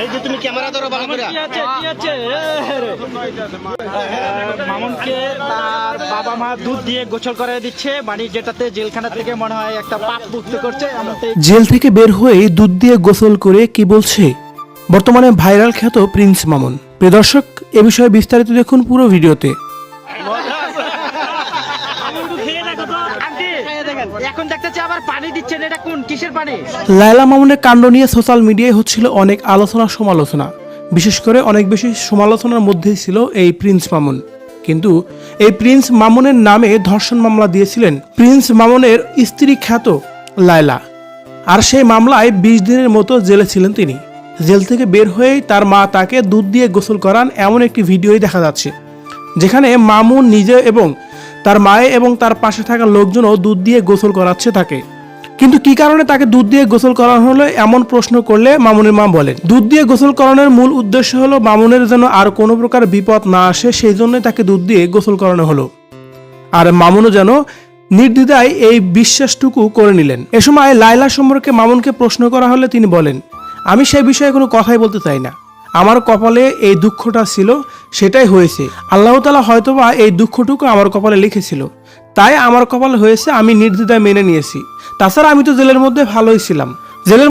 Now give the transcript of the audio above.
এই যে তুমি ক্যামেরা ধরো ভালো করে। মামুনকে তার বাবা মা দুধ দিয়ে গোসল করে দিচ্ছে, মানে যেটাতে জেলখানা থেকে মনে হয় একটা পাপ মুক্ত করছে। জেল থেকে বের হয়ে দুধ দিয়ে গোসল করে কি বলছে বর্তমানে ভাইরাল খ্যাত প্রিন্স মামুন। প্রিয় দর্শক, এ বিষয়ে বিস্তারিত দেখুন পুরো ভিডিওতে। এখন দেখতেছি আবার পানি দিচ্ছেন, এটা কোন কিসের পানি? লায়লা মামুনের কাণ্ড নিয়ে সোশ্যাল মিডিয়ায় হচ্ছিল অনেক আলোচনা সমালোচনা, বিশেষ করে অনেক বেশি সমালোচনার মধ্যেই ছিল এই প্রিন্স মামুন। কিন্তু এই প্রিন্স মামুনের নামে ধর্ষণ মামলা দিয়েছিলেন প্রিন্স মামুনের স্ত্রী খ্যাত লায়লা, আর সেই মামলায় 20 দিনের মতো জেলে ছিলেন তিনি। জেল থেকে বের হয়েই তার মা তাকে দুধ দিয়ে গোসল করান এমন একটি ভিডিওই দেখা যাচ্ছে, যেখানে মামুন নিজে এবং তার মায়ে এবং তার পাশে থাকা লোকজনও দুধ দিয়ে গোসল করাচ্ছে তাকে। কিন্তু কি কারণে তাকে দুধ দিয়ে গোসল করানো হলো এমন প্রশ্ন করলে মামুনের মা বলেন, দুধ দিয়ে গোসল করানোর মূল উদ্দেশ্য হলো মামুনের যেন আর কোনো প্রকার বিপদ না আসে, সেই জন্যই তাকে দুধ দিয়ে গোসল করানো হলো। আর মামুনও যেন নির্দ্বিধায় এই বিশ্বাসটুকু করে নিলেন। এ সময় লায়লা সম্পর্কে মামুনকে প্রশ্ন করা হলে তিনি বলেন, আমি সেই বিষয়ে কোনো কথাই বলতে চাই না, আমার কপালে এই দুঃখটা ছিল, সেটাই হয়েছে। আল্লাহ তাআলা হয়তোবা এই দুঃখটুকু আমার কপালে লিখেছিল, তাই আমার কপালে হয়েছে, আমি নির্দ্বিধায় মেনে নিয়েছি। তাছাড়া আমি তো জেলের মধ্যে ভালোই ছিলাম। জেলের